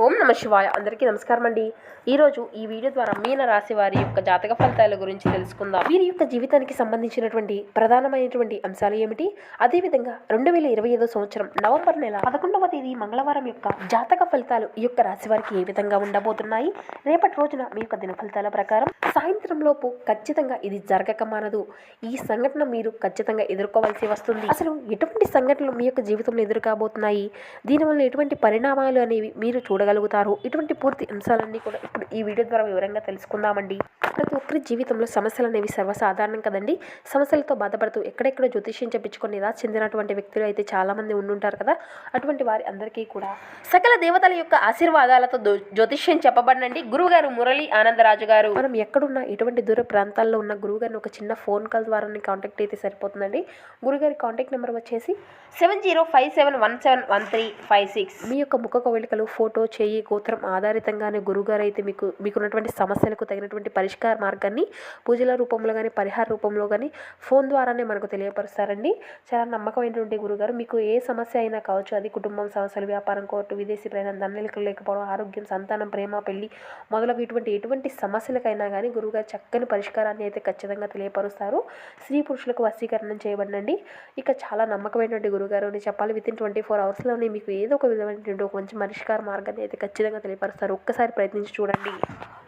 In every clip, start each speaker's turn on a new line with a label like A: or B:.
A: ఓం నమ శివాయ. అందరికీ నమస్కారం అండి. ఈరోజు ఈ వీడియో ద్వారా మీన రాశి వారి యొక్క జాతక ఫలితాల గురించి తెలుసుకుందాం. వీరి యొక్క జీవితానికి సంబంధించినటువంటి ప్రధానమైనటువంటి అంశాలు ఏమిటి, అదేవిధంగా 2025 సంవత్సరం నవంబర్ నెల 11వ తేదీ మంగళవారం యొక్క జాతక ఫలితాలు ఈ యొక్క రాశి వారికి ఏ విధంగా ఉండబోతున్నాయి, రేపటి రోజున మీ యొక్క దిన ఫలితాల ప్రకారం సాయంత్రం లోపు ఖచ్చితంగా ఇది జరగక మానదు. ఈ సంఘటన మీరు ఖచ్చితంగా ఎదుర్కోవాల్సి వస్తుంది. అసలు ఎటువంటి సంఘటనలు మీ యొక్క జీవితంలో ఎదురుకాబోతున్నాయి, దీనివల్ల ఎటువంటి పరిణామాలు అనేవి మీరు చూడగలుగుతారు, ఇటువంటి పూర్తి అంశాలన్నీ కూడా ఇప్పుడు ఈ వీడియో ద్వారా వివరంగా తెలుసుకుందామండి. ప్రతి ఒక్కరి జీవితంలో సమస్యలు అనేవి సర్వసాధారణం కదండి. సమస్యలతో బాధపడుతూ ఎక్కడెక్కడ జ్యోతిష్యం చెప్పించుకొని నిరాశ చెందినటువంటి వ్యక్తులు అయితే చాలా మంది ఉండుంటారు కదా. అటువంటి వారి అందరికీ కూడా సకల దేవతల యొక్క ఆశీర్వాదాలతో జ్యోతిష్యం చెప్పబడినండి గురువుగారు మురళి ఆనందరాజు గారు. మనం ఎక్కడున్నా ఎటువంటి దూర ప్రాంతాల్లో ఉన్న గురువుగారిని ఒక చిన్న ఫోన్ కాల్ ద్వారా కాంటాక్ట్ అయితే సరిపోతుందండి. గురుగారి కాంటాక్ట్ నెంబర్ వచ్చేసి 7057171356. మీ యొక్క ముఖ కవళికలు, ఫోటో, చేయి, గోత్రం ఆధారితంగానే గురుగారు అయితే మీకున్నటువంటి సమస్యలకు తగినటువంటి పరిష్కార మార్గాన్ని పూజల రూపంలో కానీ పరిహార రూపంలో కానీ ఫోన్ ద్వారానే మనకు తెలియపరుస్తారండి. చాలా నమ్మకమైనటువంటి గురుగారు. మీకు ఏ సమస్య అయినా కావచ్చు, అది కుటుంబం సమస్యలు, వ్యాపారం, కోర్టు, విదేశీ ప్రయాణం, ధననిలకలు లేకపోవడం, ఆరోగ్యం, సంతానం, ప్రేమ, పెళ్లి మొదలగు ఎటువంటి సమస్యలకైనా కానీ గురుగారు చక్కని పరిష్కారాన్ని అయితే ఖచ్చితంగా తెలియపరుస్తారు. స్త్రీ పురుషులకు వశీకరణం చేయబడినండి. ఇక చాలా నమ్మకమైనటువంటి గురుగారు అని చెప్పాలి. వితిన్ 24 అవర్స్లోనే మీకు ఏదో ఒక విధమైనటువంటి ఒక మంచి పరిష్కార మార్గాన్ని అయితే ఖచ్చితంగా తెలియపరుస్తారు. ఒక్కసారి ప్రయత్నించి చూడండి.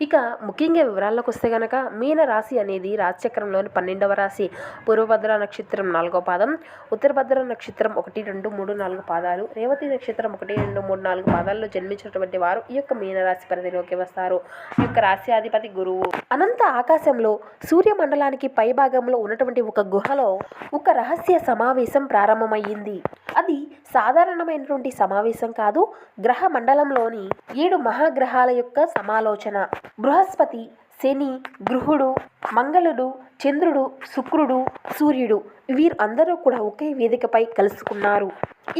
A: ఇక ముఖ్యంగా వివరాల్లోకి వస్తే కనుక మీన రాశి అనేది రాశిచక్రంలోని 12వ రాశి. పూర్వభద్ర నక్షత్రం 4వ పాదం, ఉత్తరభద్ర నక్షత్రం 1, 2, 3, 4 పాదాలు, రేవతి నక్షత్రం 1, 2, 3, 4 పాదాల్లో జన్మించినటువంటి వారు ఈ యొక్క మీన రాశి పరిధిలోకి వస్తారు. ఈ యొక్క రాశి అధిపతి గురువు. అనంత ఆకాశంలో సూర్యమండలానికి పై భాగంలో ఉన్నటువంటి ఒక గుహలో ఒక రహస్య సమావేశం ప్రారంభమయ్యింది. అది సాధారణమైనటువంటి సమావేశం కాదు. గ్రహ మండలంలోని 7 మహాగ్రహాల యొక్క సమాలోచన. బృహస్పతి, శని, గురుడు, మంగళుడు, చంద్రుడు, శుక్రుడు, సూర్యుడు వీరు అందరూ కూడా ఒకే వేదికపై కలుసుకున్నారు.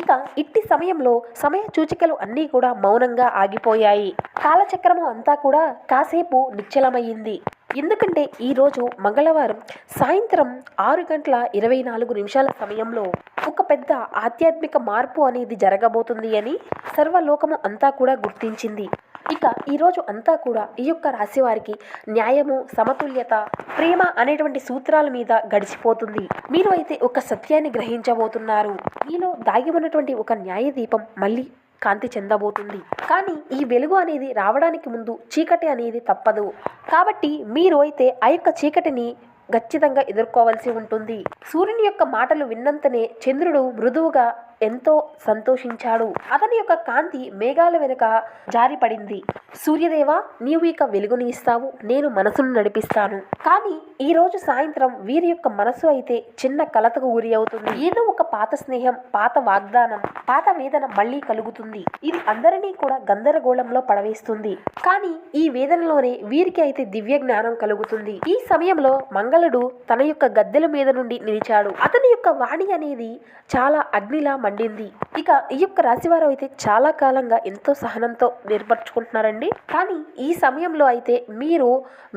A: ఇక ఇట్టి సమయంలో సమయ సూచికలు అన్నీ కూడా మౌనంగా ఆగిపోయాయి. కాలచక్రము అంతా కూడా కాసేపు నిశ్చలమయ్యింది. ఎందుకంటే ఈరోజు మంగళవారం సాయంత్రం 6:24 సమయంలో ఒక పెద్ద ఆధ్యాత్మిక మార్పు అనేది జరగబోతుంది అని సర్వలోకము అంతా కూడా గుర్తించింది. ఇక ఈరోజు అంతా కూడా ఈ యొక్క రాశి వారికి న్యాయము, సమతుల్యత, ప్రేమ అనేటువంటి సూత్రాల మీద గడిచిపోతుంది. మీరు అయితే ఒక సత్యాన్ని గ్రహించబోతున్నారు. మీలో దాగి ఉన్నటువంటి ఒక న్యాయ దీపం మళ్ళీ కాంతి చెందబోతుంది. కానీ ఈ వెలుగు అనేది రావడానికి ముందు చీకటి అనేది తప్పదు. కాబట్టి మీరు అయితే ఆ యొక్క చీకటిని ఖచ్చితంగా ఎదుర్కోవాల్సి ఉంటుంది. సూర్యుని యొక్క మాటలు విన్నంతనే చంద్రుడు మృదువుగా ఎంతో సంతోషించాడు. అతని యొక్క కాంతి మేఘాల వెనుక జారిపడింది. సూర్యదేవా, నీవు ఇక వెలుగుని ఇస్తావు, నేను మనసును నడిపిస్తాను. కానీ ఈ రోజు సాయంత్రం వీరి యొక్క మనసు అయితే చిన్న కలతకు గురి అవుతుంది. ఏదో ఒక పాత స్నేహం, పాత వాగ్దానం, పాత వేదన మళ్ళీ కలుగుతుంది. ఇది అందరినీ కూడా గందరగోళంలో పడవేస్తుంది. కానీ ఈ వేదనలోనే వీరికి అయితే దివ్య జ్ఞానం కలుగుతుంది. ఈ సమయంలో మంగళుడు తన యొక్క గద్దెల మీద నుండి నిలిచాడు. అతని యొక్క వాణి అనేది చాలా అగ్నిలా మండింది. ఇక ఈ యొక్క రాశివారు అయితే చాలా కాలంగా ఎంతో సహనంతో ఏర్పరచుకుంటున్నారండి. కానీ ఈ సమయంలో అయితే మీరు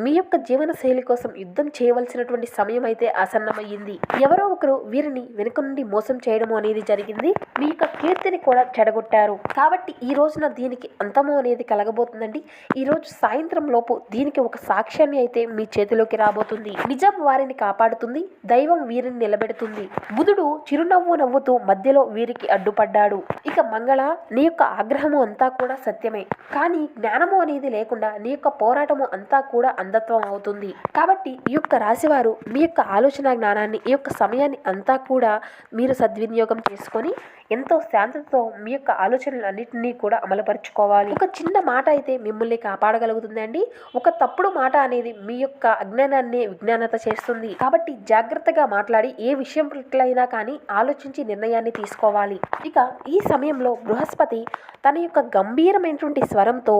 A: మీ యొక్క జీవన శైలి కోసం యుద్ధం చేయవలసినటువంటి సమయం అయితే ఆసన్నమయ్యింది. ఎవరో ఒకరు వీరిని వెనుక నుండి మోసం చేయడము అనేది జరిగింది. మీ యొక్క కీర్తిని కూడా చెడగొట్టారు. కాబట్టి ఈ రోజున దీనికి అంతము అనేది కలగబోతుందండి. ఈ రోజు సాయంత్రం లోపు దీనికి ఒక సాక్ష్యాన్ని అయితే మీ చేతిలోకి రాబోతుంది. నిజం వారిని కాపాడుతుంది, దైవం వీరిని నిలబెడుతుంది. బుధుడు చిరునవ్వు నవ్వుతూ మధ్యలో వీరికి అడ్డుపడ్డాడు. ఇక మంగళ, నీ యొక్క ఆగ్రహము అంతా కూడా సత్యమే, కానీ జ్ఞానము అనేది లేకుండా నీ యొక్క పోరాటము అంతా కూడా అంధత్వం అవుతుంది. కాబట్టి ఈ యొక్క రాశివారు మీ యొక్క ఆలోచన జ్ఞానాన్ని, ఈ యొక్క సమయాన్ని అంతా కూడా మీరు సద్వినియోగం చేసుకొని ఎంతో శాంతతో మీ యొక్క ఆలోచనలు అన్నింటినీ కూడా అమలుపరుచుకోవాలి. ఒక చిన్న మాట అయితే మిమ్మల్ని కాపాడగలుగుతుందండి. ఒక తప్పుడు మాట అనేది మీ యొక్క అజ్ఞానాన్ని విజ్ఞానత చేస్తుంది. కాబట్టి జాగ్రత్తగా మాట్లాడి ఏ విషయం పట్లైనా కానీ ఆలోచించి నిర్ణయాన్ని తీసుకోవాలి. ఇక ఈ సమయంలో బృహస్పతి తన యొక్క గంభీరమైనటువంటి స్వరంతో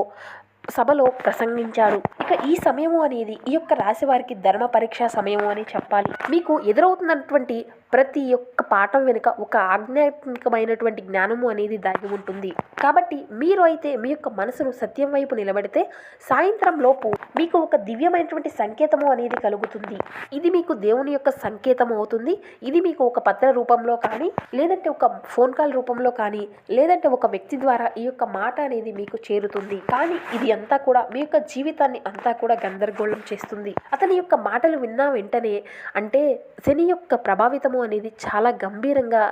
A: సభలో ప్రసంగించారు. ఇక ఈ సమయము అనేది ఈ యొక్క రాశి వారికి ధర్మ పరీక్ష సమయము అని చెప్పాలి. మీకు ఎదురవుతున్నటువంటి ప్రతి ఒక్క పాఠం వెనుక ఒక ఆధ్యాత్మికమైనటువంటి జ్ఞానము అనేది దాగి ఉంటుంది. కాబట్టి మీరు అయితే మీ యొక్క మనసును సత్యం వైపు నిలబడితే సాయంత్రం లోపు మీకు ఒక దివ్యమైనటువంటి సంకేతము అనేది కలుగుతుంది. ఇది మీకు దేవుని యొక్క సంకేతం అవుతుంది. ఇది మీకు ఒక పత్ర రూపంలో కానీ, లేదంటే ఒక ఫోన్ కాల్ రూపంలో కానీ, లేదంటే ఒక వ్యక్తి ద్వారా ఈ యొక్క మాట అనేది మీకు చేరుతుంది. కానీ ఇది అంతా కూడా మీ యొక్క జీవితాన్ని అంతా కూడా గందరగోళం చేస్తుంది. అతని యొక్క మాటలు విన్నా వెంటనే అంటే శని యొక్క ప్రభావితము అనేది చాలా గంభీరంగా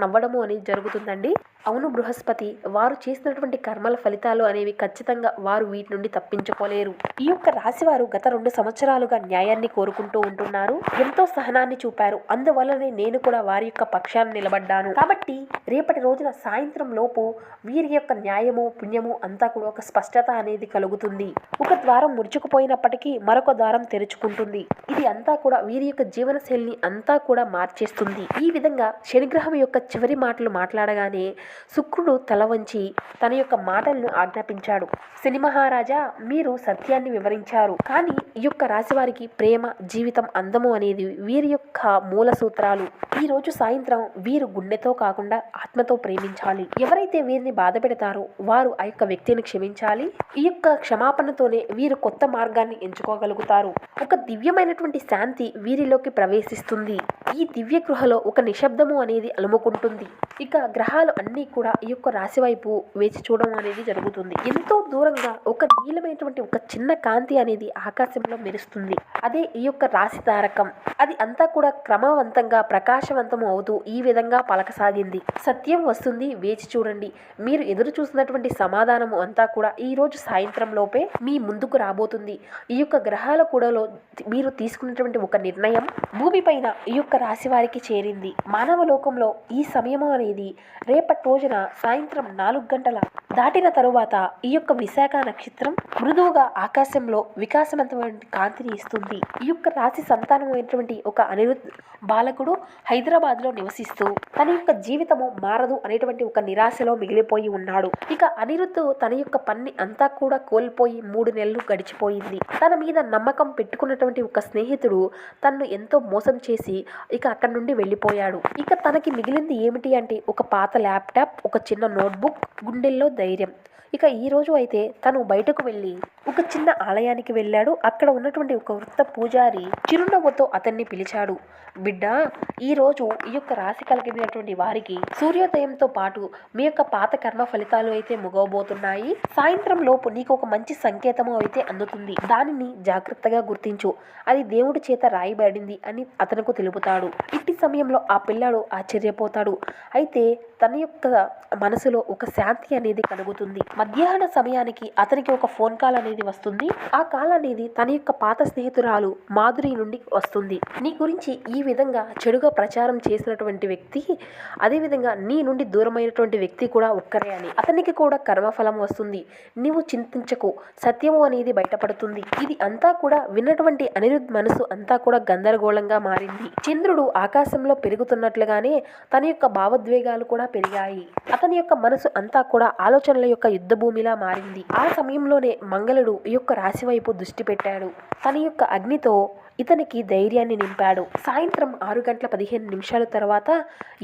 A: నవ్వడము అనేది జరుగుతుందండి. అవును బృహస్పతి, వారు చేసినటువంటి కర్మల ఫలితాలు అనేవి ఖచ్చితంగా వారు వీటి నుండి తప్పించుకోలేరు. ఈ యొక్క రాశి వారు గత 2 సంవత్సరాలుగా న్యాయాన్ని కోరుకుంటూ ఉంటున్నారు. ఎంతో సహనాన్ని చూపారు. అందువల్లనే నేను కూడా వారి యొక్క పక్షాన్ని నిలబడ్డాను. కాబట్టి రేపటి రోజున సాయంత్రం లోపు వీరి యొక్క న్యాయము పుణ్యము అంతా కూడా ఒక స్పష్టత అనేది కలుగుతుంది. ఒక ద్వారం ముడుచుకుపోయినప్పటికీ మరొక ద్వారం తెరుచుకుంటుంది. ఇది అంతా కూడా వీరి యొక్క జీవన శైలిని అంతా కూడా మార్చేస్తుంది. ఈ విధంగా శనిగ్రహం యొక్క చివరి మాటలు మాట్లాడగానే శుక్రుడు తల వంచి తన యొక్క మాటలను ఆజ్ఞాపించాడు. శని మహారాజా, మీరు సత్యాన్ని వివరించారు. కానీ ఈ యొక్క రాశి వారికి ప్రేమ, జీవితం, అందము అనేది వీరి యొక్క మూల సూత్రాలు. ఈ రోజు సాయంత్రం వీరు గుండెతో కాకుండా ఆత్మతో ప్రేమించాలి. ఎవరైతే వీరిని బాధ పెడతారో వారు ఆ యొక్క వ్యక్తిని క్షమించాలి. ఈ యొక్క క్షమాపణతోనే వీరు కొత్త మార్గాన్ని ఎంచుకోగలుగుతారు. ఒక దివ్యమైనటువంటి శాంతి వీరిలోకి ప్రవేశిస్తుంది. ఈ దివ్య గృహలో ఒక నిశ్శబ్దము అనేది అలుముకుంటుంది. ఇక గ్రహాలు అన్నీ కూడా ఈ యొక్క రాశి వైపు వేచి చూడడం అనేది జరుగుతుంది. ఎంతో దూరంగా ఒక నీలమైనటువంటి ఒక చిన్న కాంతి అనేది ఆకాశంలో మెరుస్తుంది. అదే ఈ యొక్క రాశి తారకం. అది అంతా కూడా క్రమవంతంగా ప్రకాశవంతము అవుతూ ఈ విధంగా పలకసాగింది. సత్యం వస్తుంది, వేచి చూడండి. మీరు ఎదురు చూసినటువంటి సమాధానము అంతా కూడా ఈ రోజు సాయంత్రం లోపే మీ ముందుకు రాబోతుంది. ఈ యొక్క గ్రహాల కూడలో మీరు తీసుకున్నటువంటి ఒక నిర్ణయం భూమిపైన ఈ యొక్క రాశి వారికి చేరింది. మానవ లోకంలో ఈ సమయము అనేది రేపటి రోజున సాయంత్రం 4 గంటల దాటిన తరువాత ఈ యొక్క విశాఖ నక్షత్రం మృదువుగా ఆకాశంలో వికాసవంతమైన కాంతిని ఇస్తుంది. ఈ యొక్క రాశి సంతానమైనటువంటి ఒక అనిరుద్ధ్ బాలకుడు హైదరాబాద్లో నివసిస్తూ తన యొక్క జీవితము మారదు అనేటువంటి ఒక నిరాశలో మిగిలిపోయి ఉన్నాడు. ఇక అనిరుద్ధ్ తన యొక్క పని అంతా కూడా కోల్పోయి 3 నెలలు గడిచిపోయింది. తన మీద నమ్మకం పెట్టుకున్నటువంటి ఒక స్నేహితుడు తనను ఎంతో మోసం చేసి ఇక అక్కడి నుండి వెళ్ళిపోయాడు. ఇక తనకి మిగిలింది ఏమిటి అంటే ఒక పాత ల్యాప్టాప్, ఒక చిన్న నోట్బుక్, గుండెల్లో ధైర్యం. ఇక ఈ రోజు అయితే తను బయటకు వెళ్ళి ఒక చిన్న ఆలయానికి వెళ్ళాడు. అక్కడ ఉన్నటువంటి ఒక వృత్త పూజారి చిరునవ్వుతో అతన్ని పిలిచాడు. బిడ్డ, ఈ రోజు ఈ యొక్క రాశి కలిగినటువంటి వారికి సూర్యోదయంతో పాటు మీ యొక్క పాత కర్మ ఫలితాలు అయితే ముగవబోతున్నాయి. సాయంత్రం లోపు నీకు ఒక మంచి సంకేతము అయితే అందుతుంది. దానిని జాగ్రత్తగా గుర్తించు. అది దేవుడి చేత రాయబడింది అని అతనుకు తెలుపుతాడు. ఇట్టి సమయంలో ఆ పిల్లాడు ఆశ్చర్యపోతాడు. అయితే తన యొక్క మనసులో ఒక శాంతి అనేది కలుగుతుంది. మధ్యాహ్న సమయానికి అతనికి ఒక ఫోన్ కాల్ అనేది వస్తుంది. ఆ కాల్ అనేది తన యొక్క పాత స్నేహితురాలు మాధురి నుండి వస్తుంది. నీ గురించి ఈ విధంగా చెడుగా ప్రచారం చేసినటువంటి వ్యక్తి, అదేవిధంగా నీ నుండి దూరమైనటువంటి వ్యక్తి కూడా ఒక్కరే అని. అతనికి కూడా కర్మఫలం వస్తుంది. నీవు చింతించకు, సత్యము అనేది బయటపడుతుంది. ఇది అంతా కూడా విన్నటువంటి అనిరుద్ధ్ మనసు అంతా కూడా గందరగోళంగా మారింది. చంద్రుడు ఆకాశంలో పెరుగుతున్నట్లుగానే తన యొక్క భావోద్వేగాలు కూడా పెరిగాయి. అతని యొక్క మనసు అంతా కూడా ఆలోచనల యొక్క యుద్ధ భూమిలా మారింది. ఆ సమయంలోనే మంగళుడు ఈ యొక్క రాశి వైపు దృష్టి పెట్టాడు. తన యొక్క అగ్నితో ఇతనికి ధైర్యాన్ని నింపాడు. సాయంత్రం 6:15 తర్వాత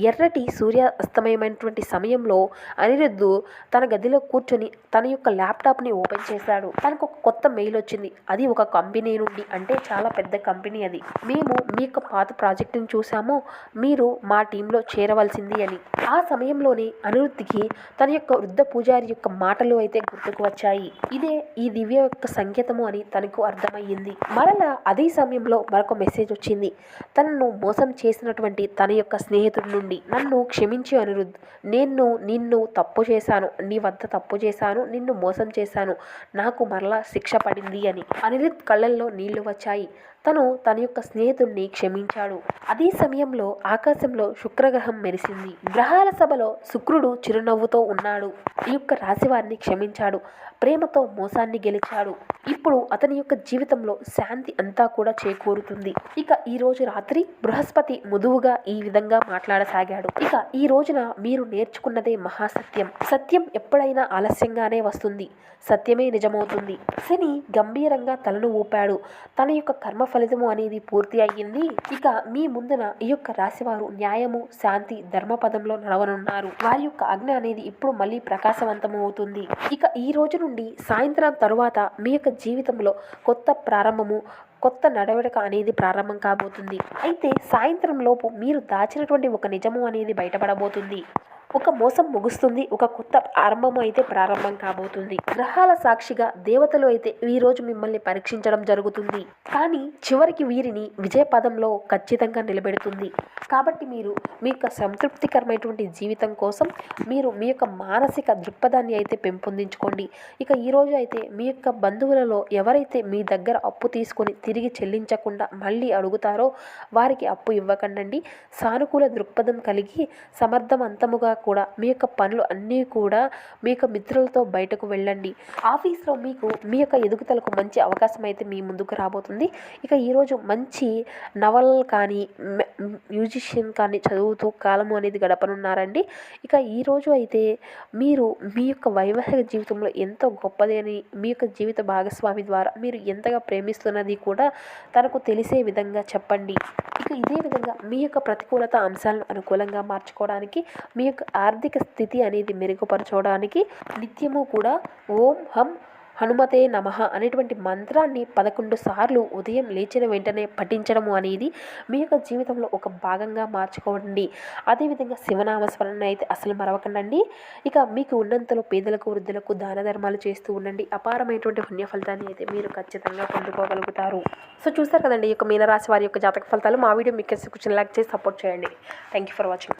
A: ఎర్రటి సూర్యాస్తమయమైనటువంటి సమయంలో అనిరుద్ధు తన గదిలో కూర్చొని తన యొక్క ల్యాప్టాప్ని ఓపెన్ చేశాడు. తనకు ఒక కొత్త మెయిల్ వచ్చింది. అది ఒక కంపెనీ నుండి, అంటే చాలా పెద్ద కంపెనీ అది. మేము మీ యొక్క పాత ప్రాజెక్టుని చూసాము, మీరు మా టీంలో చేరవలసింది అని. ఆ సమయంలోనే అనిరుద్ధికి తన యొక్క వృద్ధ పూజారి యొక్క మాటలు అయితే గుర్తుకు వచ్చాయి. ఇదే ఈ దివ్య యొక్క సంకేతము అని తనకు అర్థమయ్యింది. మరలా అదే సమయంలో మరొక మెసేజ్ వచ్చింది. తనను మోసం చేసినటువంటి తన యొక్క స్నేహితుడి నుండి. నన్ను క్షమించి అనిరుద్ధ్, నేను నిన్ను తప్పు చేశాను, నీ వద్ద తప్పు చేశాను, నిన్ను మోసం చేశాను, నాకు మరలా శిక్ష పడింది అని. అనిరుద్ధ్ కళ్ళల్లో నీళ్లు వచ్చాయి. తను తన యొక్క స్నేహితుడిని క్షమించాడు. అదే సమయంలో ఆకాశంలో శుక్రగ్రహం మెరిసింది. గ్రహాల సభలో శుక్రుడు చిరునవ్వుతో ఉన్నాడు. ఈ యొక్క రాశి వారిని క్షమించాడు. ప్రేమతో మోసాన్ని గెలిచాడు. ఇప్పుడు అతని యొక్క జీవితంలో శాంతి అంతా కూడా చేకూరుతుంది. ఇక ఈ రోజు రాత్రి బృహస్పతి మృదువుగా ఈ విధంగా మాట్లాడసాగాడు. ఇక ఈ రోజున మీరు నేర్చుకున్నదే మహాసత్యం. సత్యం ఎప్పుడైనా ఆలస్యంగానే వస్తుంది, సత్యమే నిజమవుతుంది. శని గంభీరంగా తలను ఊపాడు. తన యొక్క కర్మ ఫలితము అనేది పూర్తి అయ్యింది. ఇక మీ ముందున ఈ యొక్క రాశివారు న్యాయము, శాంతి, ధర్మపదంలో నడవనున్నారు. వారి యొక్క ఆజ్ఞ అనేది ఇప్పుడు మళ్ళీ ప్రకాశవంతము అవుతుంది. ఇక ఈ రోజు నుండి సాయంత్రం తరువాత మీ యొక్క జీవితంలో కొత్త ప్రారంభము, కొత్త నడవడిక అనేది ప్రారంభం కాబోతుంది. అయితే సాయంత్రం లోపు మీరు దాచినటువంటి ఒక నిజము అనేది బయటపడబోతుంది. ఒక మోసం ముగుస్తుంది. ఒక కొత్త ఆరంభం అయితే ప్రారంభం కాబోతుంది. గ్రహాల సాక్షిగా దేవతలు అయితే ఈరోజు మిమ్మల్ని పరీక్షించడం జరుగుతుంది. కానీ చివరికి వీరిని విజయ పదంలో ఖచ్చితంగా నిలబెడుతుంది. కాబట్టి మీరు మీ యొక్క సంతృప్తికరమైనటువంటి జీవితం కోసం మీరు మీ యొక్క మానసిక దృక్పథాన్ని అయితే పెంపొందించుకోండి. ఇక ఈరోజు అయితే మీ యొక్క బంధువులలో ఎవరైతే మీ దగ్గర అప్పు తీసుకొని తిరిగి చెల్లించకుండా మళ్ళీ అడుగుతారో వారికి అప్పు ఇవ్వకండి. సానుకూల దృక్పథం కలిగి సమర్థవంతముగా కూడా మీ యొక్క పనులు అన్నీ కూడా మీ యొక్క మిత్రులతో బయటకు వెళ్ళండి. ఆఫీస్లో మీకు మీ యొక్క ఎదుగుదలకు మంచి అవకాశం అయితే మీ ముందుకు రాబోతుంది. ఇక ఈరోజు మంచి నవల్ కానీ మ్యూజిషియన్ కానీ చదువుతూ కాలము అనేది గడపనున్నారండి. ఇక ఈరోజు అయితే మీరు మీ యొక్క వైవాహిక జీవితంలో ఎంతో గొప్పది అని మీ యొక్క జీవిత భాగస్వామి ద్వారా మీరు ఎంతగా ప్రేమిస్తున్నది కూడా తనకు తెలిసే విధంగా చెప్పండి. ఇక ఇదే విధంగా మీ యొక్క ప్రతికూలత అంశాలను అనుకూలంగా మార్చుకోవడానికి మీ యొక్క ఆర్థిక స్థితి అనేది మెరుగుపరచడానికి నిత్యము కూడా ఓం హం హనుమతే నమః అనేటువంటి మంత్రాన్ని 11 సార్లు ఉదయం లేచిన వెంటనే పఠించడము అనేది మీ యొక్క జీవితంలో ఒక భాగంగా మార్చుకోండి. అదేవిధంగా శివనామస్మరణ అయితే అసలు మరవకండి. ఇక మీకు ఉన్నంతలో పేదలకు, వృద్ధులకు దాన ధర్మాలు చేస్తూ ఉండండి. అపారమైనటువంటి పుణ్య ఫలితాన్ని అయితే మీరు ఖచ్చితంగా పొందుకోగలుగుతారు. సో చూస్తారు కదండి ఈ యొక్క మీనరాశి వారి యొక్క జాతక ఫలితాలు. మా వీడియో మీకు కొంచెం లైక్ చేసి సపోర్ట్ చేయండి. Thank you for watching.